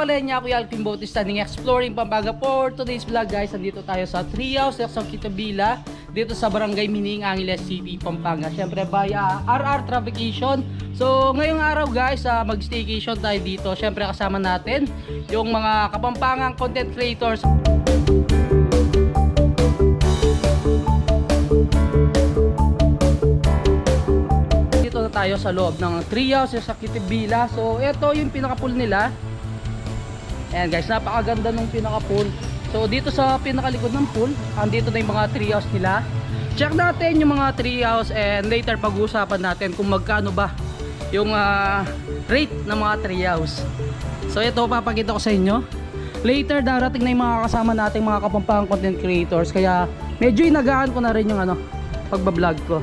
pala niya, Kuya Alvin Bautista ng Exploring Pampanga. For today's vlog guys, nandito tayo sa Treehouse, Quezon Villa, dito sa Barangay Mining, Angeles City, Pampanga. Siyempre by RR Travacation. So ngayong araw guys, mag-staycation tayo dito. Siyempre kasama natin yung mga Kapampangang content creators. Dito na tayo sa loob ng Treehouse sa Villa. So ito yung pinaka-pool nila. Ayan guys, napakaganda nung pinaka-pool. So dito sa pinakalikod ng pool, andito na yung mga treehouse nila. Check natin yung mga treehouse and later pag-uusapan natin kung magkano ba yung rate ng mga treehouse. So ito papakita ko sa inyo. Later darating na yung mga kasama nating mga Kapampangang content creators. Kaya medyo inagaan ko na rin yung pagbablog ko.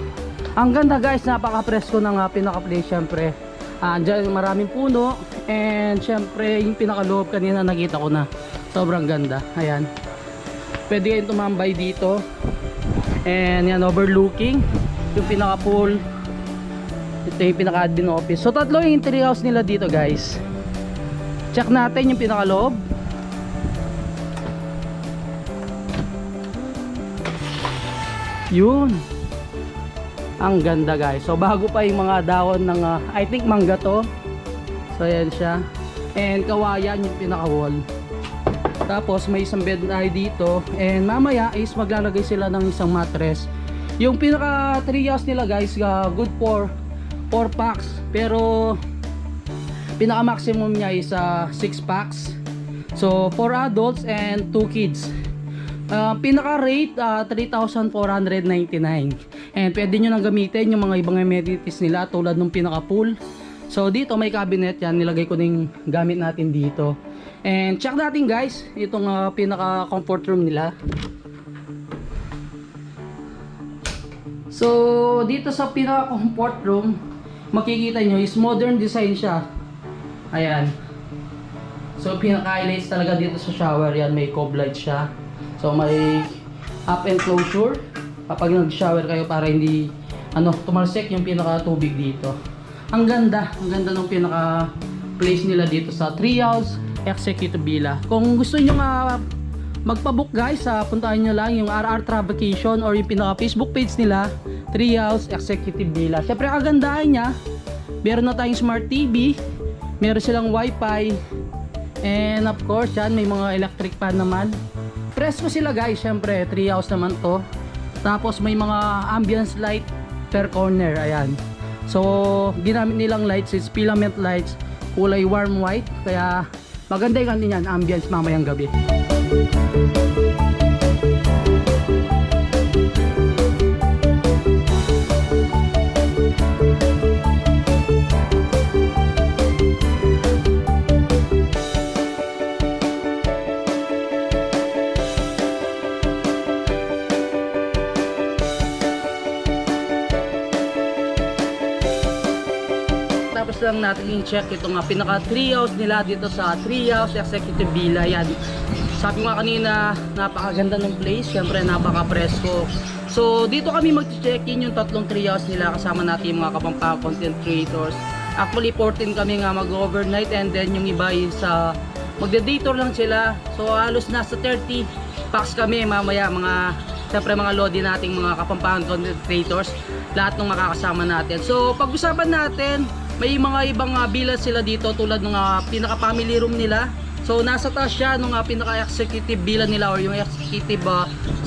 Ang ganda guys, napaka-presko ng pinaka-place syempre. Diyan maraming puno and syempre yung pinakaloob kanina nakita ko na sobrang ganda. Ayan, pwede kayong tumambay dito and yan, overlooking yung pinaka pool. Ito yung pinaka admin office. So tatlo yung treehouse nila dito guys. Check natin yung pinakaloob. Yun, ang ganda guys. So bago pa yung mga dahon ng I think mangga to. So ayan siya. And kawayan yung pinaka wall. Tapos may isang bed na dito. And mamaya is maglalagay sila ng isang mattress. Yung pinaka treehouse nila guys, good for 4 packs. Pero pinaka maximum niya is 6 packs. So 4 adults and 2 kids. Pinaka rate 3,499. And pwede nyo nang gamitin yung mga ibang amenities nila tulad ng pinaka pool. So dito may cabinet yan, nilagay ko ng gamit natin dito. And check natin guys itong pinaka comfort room nila. So dito sa pinaka comfort room, makikita nyo is modern design siya. Ayan. So pinaka highlights talaga dito sa shower yan, may cove light siya. So may up and closure kapag nag-shower kayo para hindi tumalsik yung pinaka tubig dito. Ang ganda ng pinaka place nila dito sa Treehouse Executive Villa. Kung gusto niyo magpa-book guys, puntahan niyo lang yung RR Travacation or yung pinaka Facebook page nila, Treehouse Executive Villa. Syempre kagandahan niya, meron na tayong smart TV, meron silang wifi, and of course yan, may mga electric fan naman. Presko sila guys, syempre treehouse naman to. Tapos may mga ambience light per corner, ayan. So ginamit nilang lights is filament lights, kulay warm white. Kaya maganda yung kanina ambience mamayang gabi. Tapos lang natin i-check itong pinaka treehouse nila dito sa Treehouse Executive Villa. Yan, sabi ko kanina, napakaganda ng place, syempre napaka-presko. So dito kami mag-check-in yung tatlong treehouse nila, kasama natin yung mga Kapampangang content creators. Actually 14 kami mag-overnight, and then yung iba is magde-day tour lang sila. So halos nasa 30 packs kami mamaya, syempre mga lodi nating mga Kapampangang content creators, lahat ng makakasama natin. So pag-usapan natin, may mga ibang villas sila dito tulad ng pinaka family room nila. So nasa taas siya nung pinaka executive villa nila or yung executive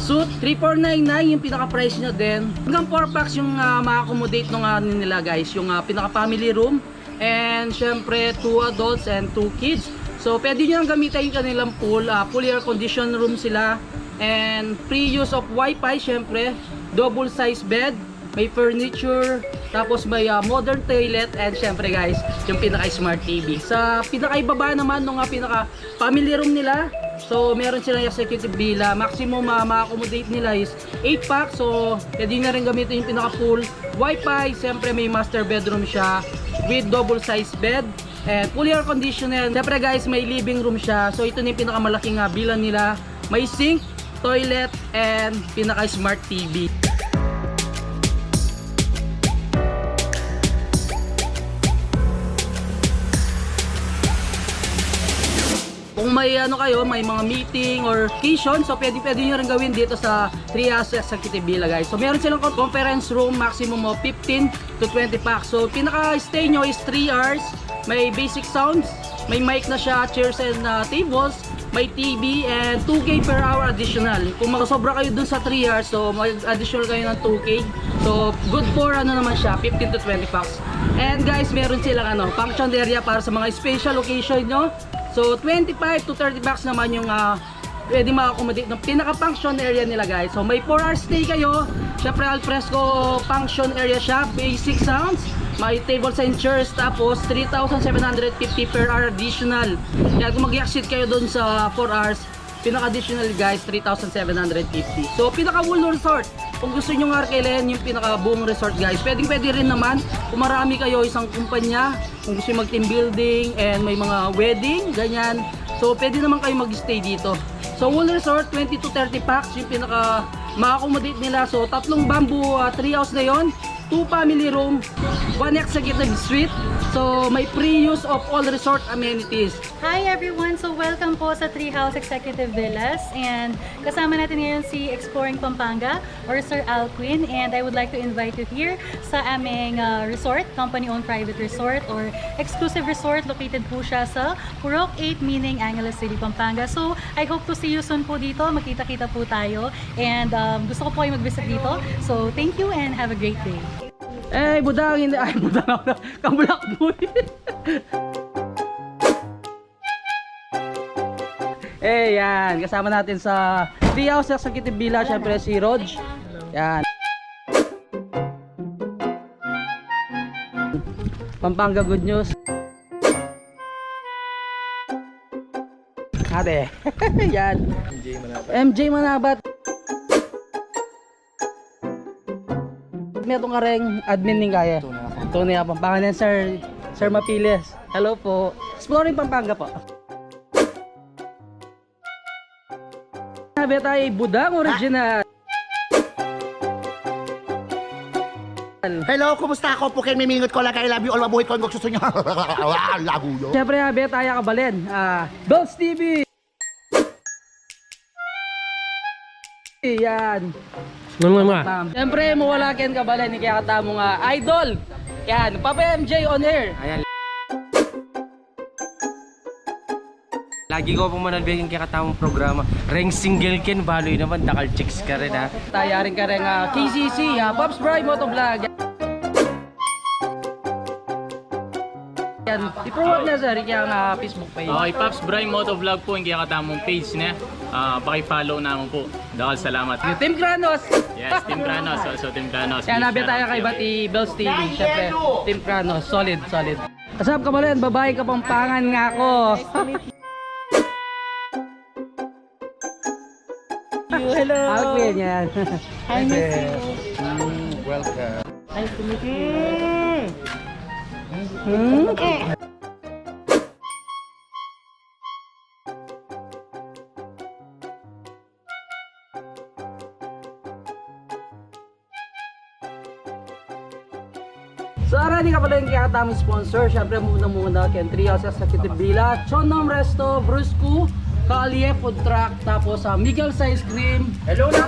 suite. 3,499 yung pinaka price niya din. Hanggang 4 packs yung ma-accommodate nung nila guys, yung pinaka family room. And syempre 2 adults and 2 kids. So pwede nyo lang gamitin yung kanilang pool. Fully air conditioned room sila. And free use of wifi syempre. Double size bed. May furniture, tapos may modern toilet, and syempre guys, yung pinaka smart TV. Sa pinakaibaba naman nung pinaka family room nila, so meron silang executive villa. Maximum ma-accommodate nila is 8 packs. So pwede na rin gamitin yung pinaka pool, wifi, syempre may master bedroom siya with double size bed and fully air conditioned. Syempre guys, may living room siya. So ito na yung pinakamalaking villa nila. May sink, toilet, and pinaka smart TV. may ano kayo, may mga meeting or occasion, so pwede nyo rin gawin dito sa Trias Executive Villa guys. So meron silang conference room, maximum of 15 to 20 packs. So pinaka-stay nyo is 3 hours, may basic sounds, may mic na siya, chairs and tables, may TV and 2K per hour additional. Kung magsobra kayo dun sa 3 hours, so mag-additional kayo ng 2K. So good for ano naman siya, 15 to 20 packs. And guys, meron silang function area para sa mga special occasion nyo. So 25 to 30 packs naman yung pwede ma-accommodate ng pinaka-function area nila guys. So may 4 hours stay kayo. Syempre alfresco function area siya, basic sounds, may tables and chairs, tapos 3,750 per hour additional. Kaya kung mag-exit kayo dun sa 4 hours, pinaka-additional guys, 3,750. So pinaka-wool resort, kung gusto nyo nga kailan yung pinaka-buong resort guys, pwede rin naman kung marami kayo, isang kumpanya, kung gusto nyo mag-team building and may mga wedding, ganyan. So pwede naman kayo mag-stay dito. So wool resort, 20 to 30 packs yung pinaka ma-accommodate nila. So tatlong bamboo tree house na yon, 2 family room, 1 executive suite. So may pre-use of all resort amenities. Hi everyone! So welcome po sa Treehouse Executive Villas, and kasama natin ngayon si Exploring Pampanga or Sir Alquin, and I would like to invite you here sa aming resort, company-owned private resort or exclusive resort. Located po siya sa Purok 8, meaning Angeles City, Pampanga. So I hope to see you soon po dito. Magkita-kita po tayo, and gusto ko po kayo mag-visit dito. So thank you and have a great day. Eh, budang hindi. Ay, budang. Kabulak boy. Eh, yan. Kasama natin sa Treehouse Executive Villa. Siyempre si Rog. Yan. Pampanga Good News. Ate. Yan. MJ Manabat. Meron ka rin admin ng kaya. Tunay nga Pampanga yan, Sir Mapiles. Hello po. Exploring Pampanga po. Sabi tayo, budang original. Hello, kumusta ako? Pukin mimingot ko lang. I love you all. Mabuhay ko ang gusto nyo. Laguyo. Siyempre, sabi tayo kabalen. Dolls TV. Yan. Siyempre, mawala ken kabalen. Ni kaya katamo nga idol. Yan, Papa MJ on air. Ayan. Lagi ko pong manalbigin kaya katamang programa. Reng single ken, baloy naman, dakal chicks ka rin ha. Tayarin ka rin KCC, Pops Bry Motovlog. Yan, i-promote na sir, kaya Facebook page. Okay, Pops Bry Motovlog po, yung katamong page niya. Paki-follow naman po. Dahil salamat. Team Kranos! Yes, Team Kranos. Also Team Kranos. Kaya nabi tayo kay Bati Bells TV. Siyempre, Team Kranos. Solid, solid. Kasab ka ba rin? Babae ka pang pangan nga ako. Hello! Alvin yan. I miss you. Welcome. Nice to meet you. So arani ka pala yung kakatamang sponsor. Siyempre muna kay Treehouse Executive Villa, Chonnom Resto, Brusco, Kalye Food Truck, tapos Miguel's Ice Cream, Hello na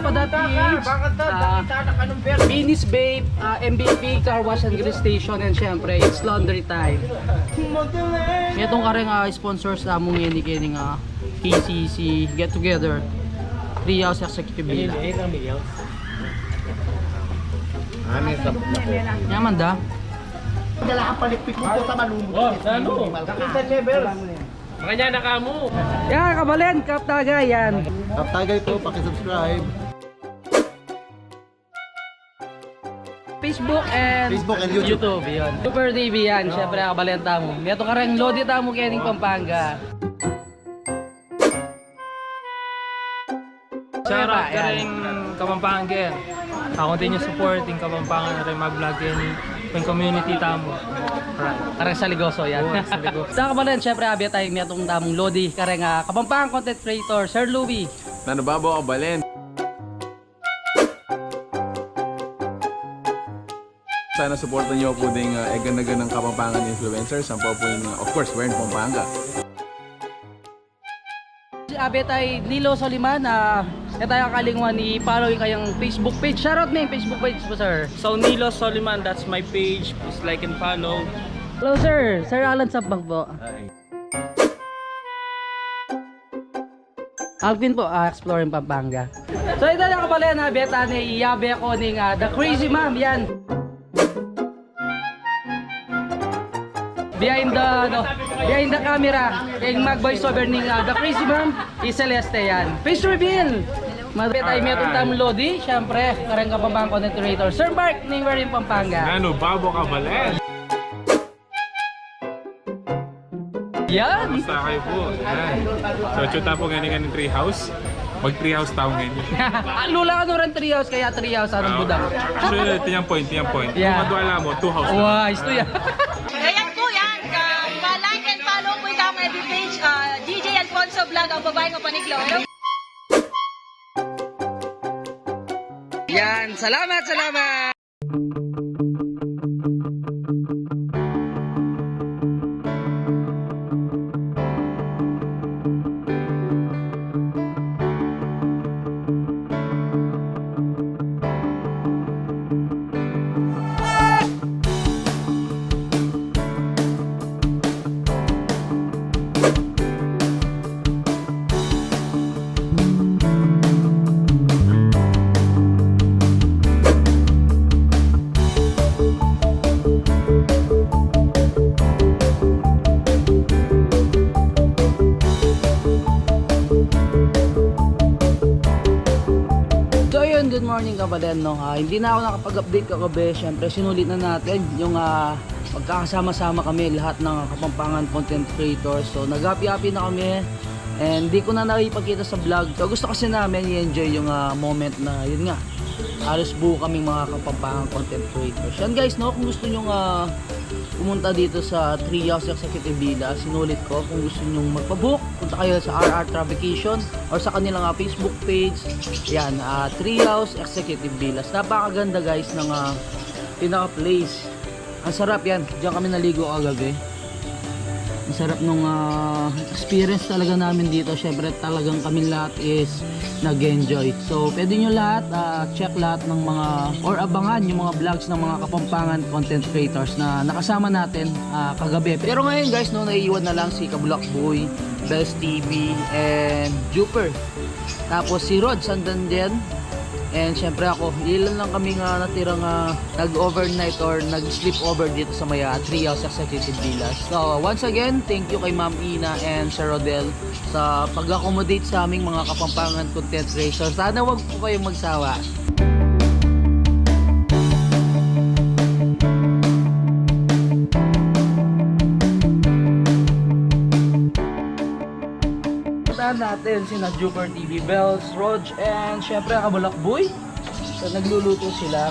Minis Babe, MVP Car Wash and Grill Station, and siyempre It's Laundry Time. Itong kareng sponsors na mong yan ni PCC Get Together, Treehouse Executive Villa. Yaman da. Dala ka palikpik mo po sa malumot. Makanya na kamo. Yan, kabalen, kaptagay yan. Kaptagay po, pakisubscribe. Facebook and YouTube. Yun. Super TV yan, syempre kabalen tamo. Meto ka rin Lodi tamo kening Pampanga. Shoutout ka rin Kapampangan. Continue supporting Kapampangan na rin mag-vlog yung community tamo. Karang sa Ligoso yan. Sa kabalen, syempre abi tayo metong tamong Lodi. Karang Kapampangan content creator, Sir Louie. Nanubabo ka balen. Sana supportan niyo po ding egan-egan ng Kapampangan influencers. Ang po po yung, of course, we're in Pampanga. Betay Lilo Soliman. Ito yung kalingwan i-follow yung kayang Facebook page. Shoutout na yung Facebook page po, sir. So Nilo Soliman, that's my page. Please like and follow. Hello, sir. Sir Alan Sampang po. Alvin po, Exploring Pampanga. So ito na kapala na beta ni Yabe ko ning The Crazy Mom, yan. Behind the camera, yung mag-voice over ning The Crazy Mom, is Celeste yan. Face reveal! Mabeta ay metong tam Lodi, syempre, karang Kapampangan content creator. Sir Mark, ning Waring Pampanga. Ano, babo ka balen? Yan! Basta kayo po. Yan. So, chuta po ganing treehouse. Mag-treehouse tao ngayon. Lula ka rin treehouse, kaya treehouse anong budang. Actually, tiyang point. Yeah. Kung madwala mo, 2 house na. Wow, isto yan. Ayan po yan. Like and follow po ikaw ang FB page. DJ Alfonso Vlog, ang babae ng paniglo. Yan, salamat! So yun, good morning kapatid, no? Hindi na ako nakapag-update kagabi. Siyempre sinulit na natin yung magkakasama-sama kami lahat ng Kapampangan content creators. So nag-happy-happy na kami and di ko na nakipagkita sa vlog. So gusto kasi namin i-enjoy yung moment na yun nga, halos buo kaming mga Kapampangan content creators. Yan guys, no? Kung gusto nyo pumunta dito sa Treehouse Executive Villa, sinulit ko. Kung gusto nyo magpabook, punta kayo sa RR Travication or sa kanilang Facebook page. Yan, Treehouse Executive Villas. Napakaganda guys ng pinaka-place. Ang sarap yan. Diyan kami naligo kagabi. Ang sarap nung experience talaga namin dito. Syempre talagang kami lahat is nag-enjoy. So pwede nyo lahat check lahat ng mga or abangan yung mga vlogs ng mga Kapampangan content creators na nakasama natin kagabi. Pero ngayon guys, no, naiiwan na lang si Kabulak Boy, Bells TV, and Juper. Tapos si Rod sandan din. And syempre ako, ilan lang kami natirang nag-overnight or nag-sleep over dito sa Maya Treehouse Executive Villas. So once again, thank you kay Ma'am Ina and Sir Rodel sa pag-accommodate sa aming mga Kapampangan content creators. Sana wag po kayong magsawa. Natin sina Juper TV, Bells, Rog, and syempre Kabulak Boy. So nagluluto sila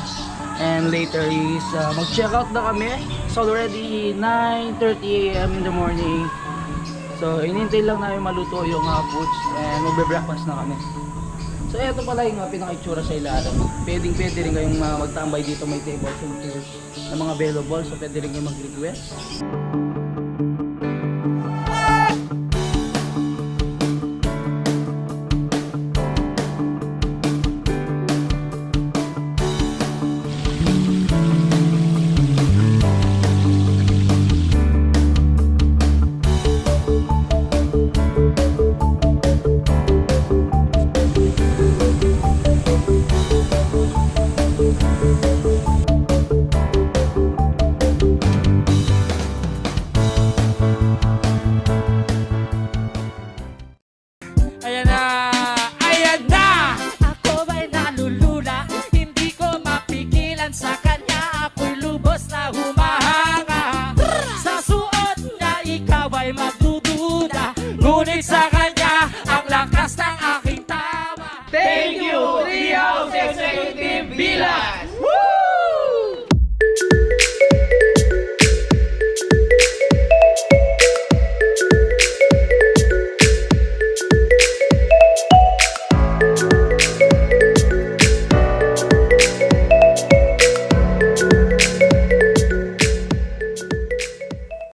and later is mag-check out na kami. It's already 9:30 AM in the morning. So inintay lang namin maluto yung foods and magbe-breakfast na kami. So eto pala yung pinaka-itsura sa ilalim. Pwede rin kayong magtambay dito, may tables and chairs na mga available, so pwede rin kayong mag-request. Ayan na! Ako ba'y nalulula? Hindi ko mapigilan sa kanya. Ako'y lubos na humahanga. Sa suot niya, ikaw ay magdududa. Ngunit sa kanya, ang lakas ng aking tawa. Thank you, Treehouse Executive Villas!